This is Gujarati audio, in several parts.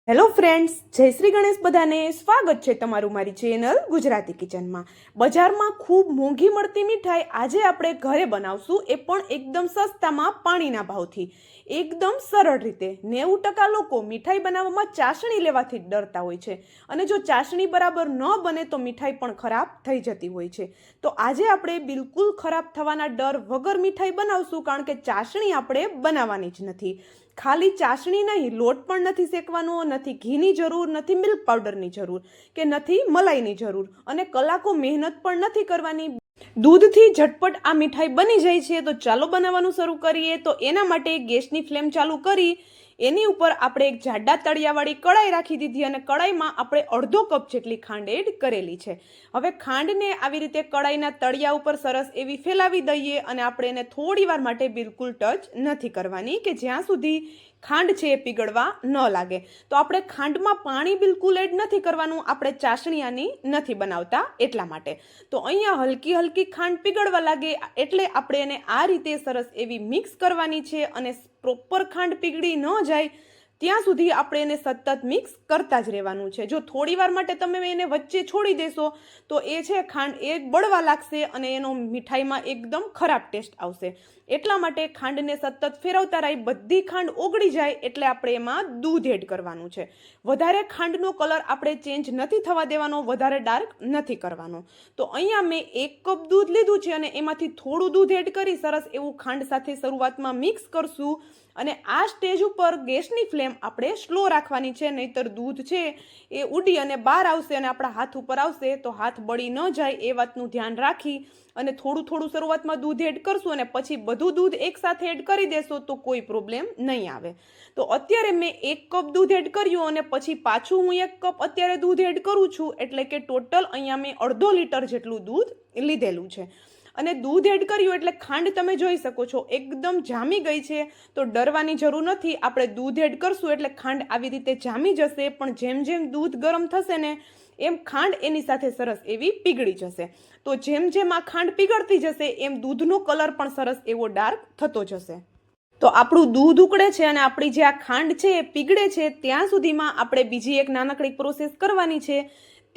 હેલો ફ્રેન્ડ્સ, જય શ્રી ગણેશ. બધાને સ્વાગત છે તમારું મારી ચેનલ ગુજરાતી કિચનમાં. બજારમાં ખૂબ મોંઘી મળતી મીઠાઈ આજે આપણે ઘરે બનાવશું, એ પણ એકદમ સસ્તામાં, પાણીના ભાવથી, એકદમ સરળ રીતે. 90% લોકો મીઠાઈ બનાવવામાં ચાસણી લેવાથી જ ડરતા હોય છે, અને જો ચાસણી બરાબર ન બને તો મીઠાઈ પણ ખરાબ થઈ જતી હોય છે. તો આજે આપણે બિલકુલ ખરાબ થવાના ડર વગર મીઠાઈ બનાવશું, કારણ કે ચાસણી આપણે બનાવવાની જ નથી. ખાલી ચાસણી નહીં, લોટ પણ નથી શેકવાનો, નથી ઘીની જરૂર, નથી મિલ્ક પાવડરની જરૂર, કે નથી મલાઈની જરૂર, અને કલાકો મહેનત પણ નથી કરવાની. દૂધથી ઝટપટ આ મીઠાઈ બની જાય છે. તો ચાલો બનાવવાનું શરૂ કરીએ. તો એના માટે ગેસની ફ્લેમ ચાલુ કરી એની ઉપર આપણે એક જાડા તળિયાવાળી કડાઈ રાખી દીધી, અને કડાઈમાં આપણે અડધો કપ જેટલી ખાંડ એડ કરેલી છે. હવે ખાંડને આવી રીતે કડાઈના તળિયા ઉપર સરસ એવી ફેલાવી દઈએ, અને આપણે એને થોડી વાર માટે બિલકુલ ટચ નથી કરવાની, કે જ્યાં સુધી ખાંડ છે એ પીગળવા ન લાગે. તો આપણે ખાંડમાં પાણી બિલકુલ એડ નથી કરવાનું, આપણે ચાસણી આની નથી બનાવતા એટલા માટે. તો અહીંયા હલકી હલકી ખાંડ પીગળવા લાગે એટલે આપણે એને આ રીતે સરસ એવી મિક્સ કરવાની છે, અને પ્રોપર ખાંડ પીગળી ન જાય ત્યાં સુધી આપણે એને સતત મિક્સ કરતા જ રહેવાનું છે. જો થોડી વાર માટે તમે એને વચ્ચે છોડી દેશો તો એ છે ખાંડ એ બળવા લાગશે, અને એનો મીઠાઈમાં એકદમ ખરાબ ટેસ્ટ આવશે. એટલા માટે ખાંડને સતત ફેરવતા રહી, બધી ખાંડ ઓગળી જાય એટલે આપણે એમાં દૂધ એડ કરવાનું છે. વધારે ખાંડનો કલર આપણે ચેન્જ નથી થવા દેવાનો, વધારે ડાર્ક નથી કરવાનો. તો અહીંયા મેં 1 કપ દૂધ લીધું છે, અને એમાંથી થોડું દૂધ એડ કરી સરસ એવું ખાંડ સાથે શરૂઆતમાં મિક્સ કરશું. અને આ સ્ટેજ ઉપર ગેસની ફ્લેમ આપણે સ્લો રાખવાની છે, નહીતર દૂધ છે એ ઉડી અને બહાર આવશે અને આપણા હાથ ઉપર આવશે તો હાથ બળી ન જાય, એ વાતનું ધ્યાન રાખી અને થોડું થોડું શરૂઆતમાં દૂધ એડ કરશું, અને પછી બધું દૂધ એકસાથે એડ કરી દેશો તો કોઈ પ્રોબ્લેમ નહીં આવે. તો અત્યારે મેં 1 કપ દૂધ એડ કર્યું, અને પછી પાછું હું 1 કપ અત્યારે દૂધ એડ કરું છું, એટલે કે ટોટલ અહીંયા મેં અડધો લીટર જેટલું દૂધ લીધેલું છે. અને દૂધ એડ કર્યું એટલે ખાંડ તમે જોઈ શકો છો એકદમ જામી ગઈ છે. તો ડરવાની જરૂર નથી, આપણે દૂધ એડ કરશું એટલે ખાંડ આવી રીતે જામી જશે, પણ જેમ જેમ દૂધ ગરમ થશે ને એમ ખાંડ એની સાથે સરસ એવી પીગળી જશે. તો જેમ જેમ આ ખાંડ પીગળતી જશે એમ દૂધનો કલર પણ સરસ એવો ડાર્ક થતો જશે. તો આપણું દૂધ ઉકળે છે અને આપણી જે આ ખાંડ છે એ પીગળે છે, ત્યાં સુધીમાં આપણે બીજી એક નાનકડી પ્રોસેસ કરવાની છે,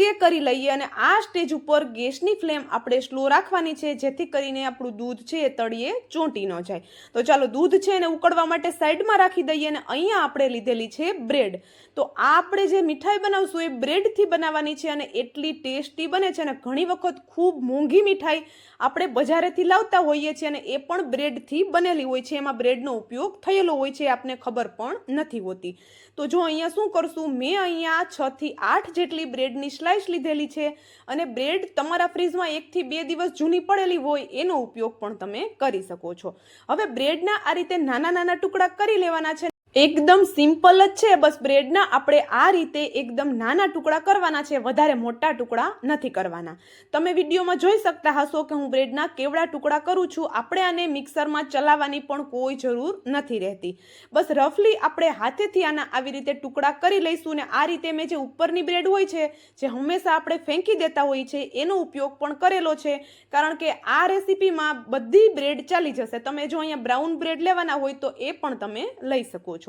તે કરી લઈએ. અને આ સ્ટેજ ઉપર ગેસની ફ્લેમ આપણે સ્લો રાખવાની છે, જેથી કરીને આપણું દૂધ છે એ તળિયે ચોંટી ન જાય. તો ચાલો દૂધ છે એને ઉકળવા માટે સાઈડમાં રાખી દઈએ, અને અહીંયા આપણે લીધેલી છે બ્રેડ. તો આ આપણે જે મીઠાઈ બનાવશું એ બ્રેડથી બનાવવાની છે, અને એટલી ટેસ્ટી બને છે. અને ઘણી વખત ખૂબ મોંઘી મીઠાઈ આપણે બજારેથી લાવતા હોઈએ છીએ, અને એ પણ બ્રેડથી બનેલી હોય છે, એમાં બ્રેડનો ઉપયોગ થયેલો હોય છે, આપને ખબર પણ નથી હોતી. તો જો અહીંયા શું કરશું, મેં અહીંયા 6 થી 8 જેટલી બ્રેડની સ્લાઇસ લીધેલી છે, અને બ્રેડ તમારા ફ્રીજમાં 1 થી 2 દિવસ જૂની પડેલી હોય એનો ઉપયોગ પણ તમે કરી શકો છો. હવે બ્રેડના આ રીતે નાના નાના ટુકડા કરી લેવાના છે. એકદમ સિમ્પલ જ છે, બસ બ્રેડના આપણે આ રીતે એકદમ નાના ટુકડા કરવાના છે, વધારે મોટા ટુકડા નથી કરવાના. તમે વિડીયોમાં જોઈ શકતા હશો કે હું બ્રેડના કેવડા ટુકડા કરું છું. આપણે આને મિક્સરમાં ચલાવવાની પણ કોઈ જરૂર નથી રહેતી. બસ રફલી આપણે હાથેથી આના આવી રીતે ટુકડા કરી લઈશું. ને આ રીતે મેં જે ઉપરની બ્રેડ હોય છે, જે હંમેશા આપણે ફેંકી દેતા હોઈએ છીએ, એનો ઉપયોગ પણ કરેલો છે, કારણ કે આ રેસીપીમાં બધી બ્રેડ ચાલી જશે. તમે જો અહીંયા બ્રાઉન બ્રેડ લેવાના હોય તો એ પણ તમે લઈ શકો છો.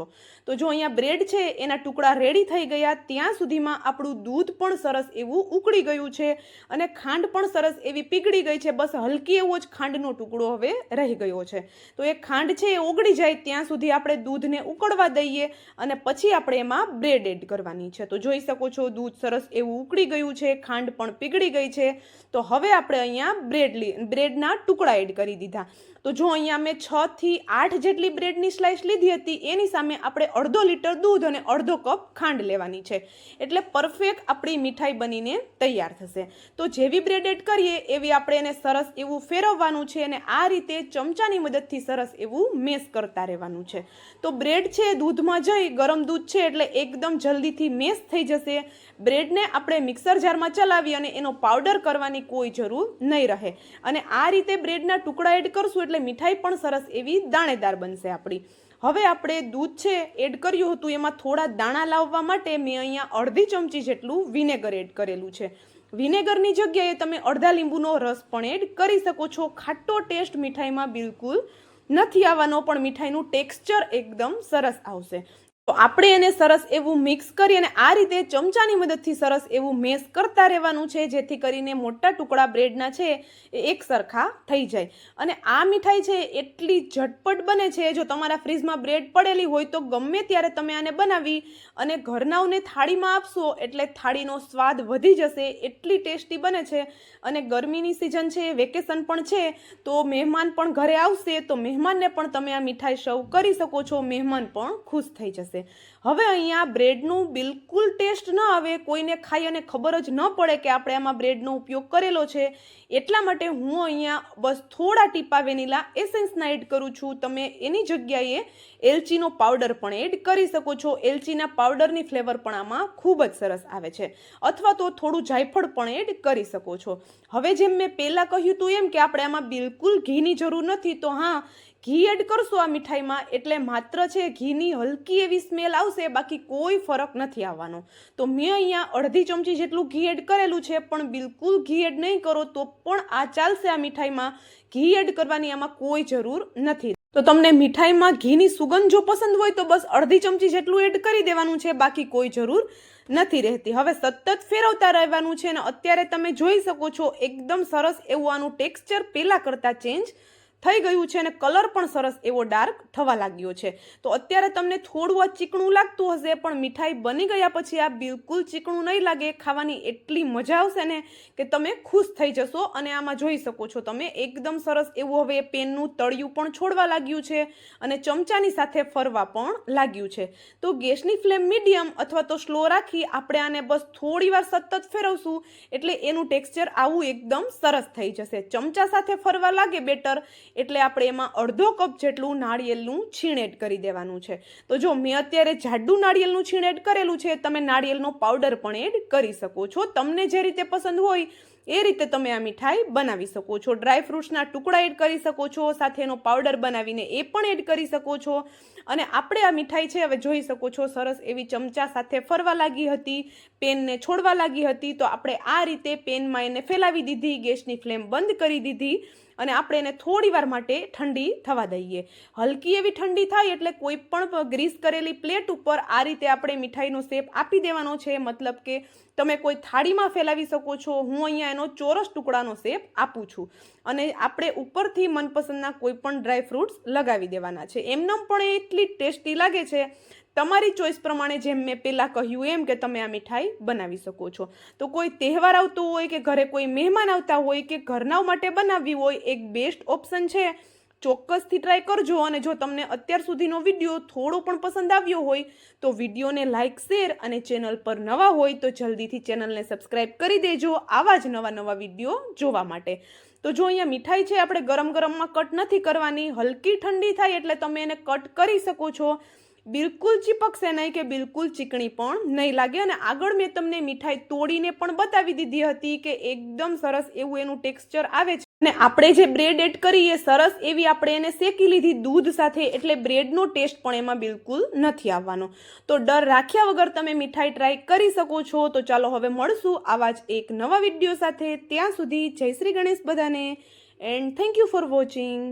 તો જો અહીંયા બ્રેડ છે એના ટુકડા રેડી થઈ ગયા, ત્યાં સુધીમાં આપણું દૂધ પણ સરસ એવું ઉકળી ગયું છે, અને ખાંડ પણ સરસ એવી પીગળી ગઈ છે. બસ હલકી એવો જ ખાંડનો ટુકડો હવે રહી ગયો છે. તો એ ખાંડ છે એ ઓગળી જાય ત્યાં સુધી આપણે દૂધને ઉકળવા દઈએ, અને પછી આપણે એમાં બ્રેડ એડ કરવાની છે. તો જોઈ શકો છો દૂધ સરસ એવું ઉકળી ગયું છે, ખાંડ પણ પીગળી ગઈ છે. તો હવે આપણે અહીંયા બ્રેડના ટુકડા એડ કરી દીધા. તો જો અહીંયા મેં 6 થી 8 જેટલી બ્રેડની સ્લાઇસ લીધી હતી, એની સામે આપણે અડધો લીટર દૂધ અને અડધો કપ ખાંડ લેવાની છે, એટલે પરફેક્ટ આપણી મીઠાઈ બનીને તૈયાર થશે. તો જેવી બ્રેડ એડ કરીએ એવી આપણે એને સરસ એવું ફેરવવાનું છે, અને આ રીતે ચમચાની મદદથી સરસ એવું મેશ કરતા રહેવાનું છે. તો બ્રેડ છે દૂધમાં જઈ, ગરમ દૂધ છે એટલે એકદમ જલ્દીથી મેશ થઈ જશે. બ્રેડને આપણે મિક્સર જારમાં ચલાવી અને એનો પાવડર કરવાની કોઈ જરૂર નહીં રહે. અને આ રીતે બ્રેડના ટુકડા એડ કરશું એટલે મીઠાઈ પણ સરસ એવી દાણેદાર બનશે આપણી. હવે આપણે દૂધ છે એડ કર્યું હતું, એમાં થોડા દાણા લાવવા માટે મેં અહીંયા અડધી ચમચી જેટલું વિનેગર એડ કરેલું છે. વિનેગરની જગ્યાએ તમે અડધા લીંબુનો રસ પણ એડ કરી શકો છો. ખાટો ટેસ્ટ મીઠાઈમાં બિલકુલ નથી આવવાનો, પણ મીઠાઈનું ટેક્સચર એકદમ સરસ આવશે. તો આપણે એને સરસ એવું મિક્સ કરી અને આ રીતે ચમચાની મદદથી સરસ એવું મેશ કરતા રહેવાનું છે, જેથી કરીને મોટા ટુકડા બ્રેડના છે એ એક સરખા થઈ જાય. અને આ મીઠાઈ છે એટલી ઝટપટ બને છે, જો તમારા ફ્રીજમાં બ્રેડ પડેલી હોય તો ગમે ત્યારે તમે આને બનાવી અને ઘરનાઓને થાળીમાં આપશો એટલે થાળીનો સ્વાદ વધી જશે, એટલી ટેસ્ટી બને છે. અને ગરમીની સિઝન છે, વેકેશન પણ છે, તો મહેમાન પણ ઘરે આવશે તો મહેમાનને પણ તમે આ મીઠાઈ સર્વ કરી શકો છો, મહેમાન પણ ખુશ થઈ જશે. હવે અહીંયા બ્રેડનું બિલકુલ ટેસ્ટ ન આવે, કોઈને ખાઈ અને ખબર જ ન પડે કે આપણે આમાં બ્રેડનો ઉપયોગ કરેલો છે, એટલા માટે હું અહીંયા બસ થોડા ટીપા વેનીલા એસેન્સના એડ કરું છું. તમે એની જગ્યાએ એલચીનો પાવડર પણ એડ કરી શકો છો. એલચીના પાવડરની ફ્લેવર પણ આમાં ખૂબ જ સરસ આવે છે, અથવા તો થોડું જાયફળ પણ એડ કરી શકો છો. હવે જેમ મેં પહેલાં કહ્યું હતું એમ કે આપણે આમાં બિલકુલ ઘીની જરૂર નથી, તો હા, ઘી એડ કરશો આ મીઠાઈમાં એટલે માત્ર છે ઘીની હલકી એવી સ્મેલ આવશે, બાકી કોઈ ફરક નથી આવવાનો. તો મેં અહીંયા અડધી ચમચી જેટલું ઘી એડ કરેલું છે, પણ બિલકુલ ઘી એડ નહીં કરો તો પણ આ ચાલશે. આ મીઠાઈમાં ઘી એડ કરવાની આમાં કોઈ જરૂર નથી. તો તમને મીઠાઈમાં ઘીની સુગંધ જો પસંદ હોય તો બસ અડધી ચમચી જેટલું એડ કરી દેવાનું છે, બાકી કોઈ જરૂર નથી રહેતી. હવે સતત ફેરવતા રહેવાનું છે અને અત્યારે તમે જોઈ શકો છો એકદમ સરસ એવું આનું ટેક્સચર પહેલાં કરતાં ચેન્જ થઈ ગયું છે અને કલર પણ સરસ એવો ડાર્ક થવા લાગ્યો છે. તો અત્યારે તમને થોડું આ ચીકણું લાગતું હશે, પણ મીઠાઈ બની ગયા પછી આ બિલકુલ ચીકણું નહીં લાગે. ખાવાની એટલી મજા આવશે ને કે તમે ખુશ થઈ જશો. અને આમાં જોઈ શકો છો તમે એકદમ સરસ એવું હવે પેનનું તળિયું પણ છોડવા લાગ્યું છે અને ચમચાની સાથે ફરવા પણ લાગ્યું છે. તો ગેસની ફ્લેમ મીડિયમ અથવા તો સ્લો રાખી આપણે આને બસ થોડી વાર સતત ફેરવશું એટલે એનું ટેક્સચર આવું એકદમ સરસ થઈ જશે. ચમચા સાથે ફરવા લાગે બેટર એટલે આપણે એમાં અડધો કપ જેટલું નાળિયેરનું છીણ એડ કરી દેવાનું છે. તો જો મેં અત્યારે જાડું નાળિયેરનું છીણ એડ કરેલું છે, તમે નાળિયેરનો પાવડર પણ એડ કરી શકો છો. તમને જે રીતે પસંદ હોય એ રીતે તમે આ મીઠાઈ બનાવી શકો છો. ડ્રાયફ્રૂટ્સના ટુકડા એડ કરી શકો છો, સાથે એનો પાવડર બનાવીને એ પણ એડ કરી શકો છો. અને આપણે આ મીઠાઈ છે હવે જોઈ શકો છો સરસ એવી ચમચા સાથે ફરવા લાગી હતી, પેનને છોડવા લાગી હતી. તો આપણે આ રીતે પેનમાં એને ફેલાવી દીધી, ગેસની ફ્લેમ બંધ કરી દીધી અને આપણે એને થોડી વાર માટે ઠંડી થવા દઈએ. હલકી એવી ઠંડી થાય એટલે કોઈ પણ ગ્રીસ કરેલી પ્લેટ ઉપર આ રીતે આપણે મીઠાઈનો શેપ આપી દેવાનો છે. મતલબ કે તમે કોઈ થાળીમાં ફેલાવી શકો છો. હું અહીંયા એનો ચોરસ ટુકડાનો શેપ આપું છું અને આપણે ઉપરથી મનપસંદના કોઈ પણ ડ્રાયફ્રૂટ્સ લગાવી દેવાના છે. એમનેમ પણ એટલી ટેસ્ટી લાગે છે. તમારી ચોઈસ પ્રમાણે જેમ મેં પહેલાં કહ્યું એમ કે તમે આ મીઠાઈ બનાવી શકો છો. તો કોઈ તહેવાર આવતો હોય કે ઘરે કોઈ મહેમાન આવતા હોય કે ઘરના માટે બનાવવી હોય, એક બેસ્ટ ઓપ્શન છે. ચોક્કસથી ટ્રાય કરજો. અને જો તમને અત્યાર સુધીનો વિડીયો થોડો પણ પસંદ આવ્યો હોય તો વિડીયોને લાઇક, શેર અને ચેનલ પર નવા હોય તો જલ્દીથી ચેનલને સબસ્ક્રાઈબ કરી દેજો આવા જ નવા વિડીયો જોવા માટે. તો જો અહીંયા મીઠાઈ છે આપણે ગરમ ગરમમાં કટ નથી કરવાની, હલકી ઠંડી થાય એટલે તમે એને કટ કરી શકો છો. બિલકુલ ચીપકશે નહીં કે બિલકુલ ચીકણી પણ નહીં લાગે. અને આગળ મેં તમને મીઠાઈ તોડીને પણ બતાવી દીધી હતી કે એકદમ સરસ એવું એનું ટેક્સચર આવે છે. અને આપણે જે બ્રેડ એડ કરીએ સરસ એવી આપણે એને શેકી લીધી દૂધ સાથે, એટલે બ્રેડનો ટેસ્ટ પણ એમાં બિલકુલ નથી આવવાનો. તો ડર રાખ્યા વગર તમે મીઠાઈ ટ્રાય કરી શકો છો. તો ચાલો હવે મળશું આવા જ એક નવા વિડીયો સાથે. ત્યાં સુધી જય શ્રી ગણેશ બધાને, and thank you for watching.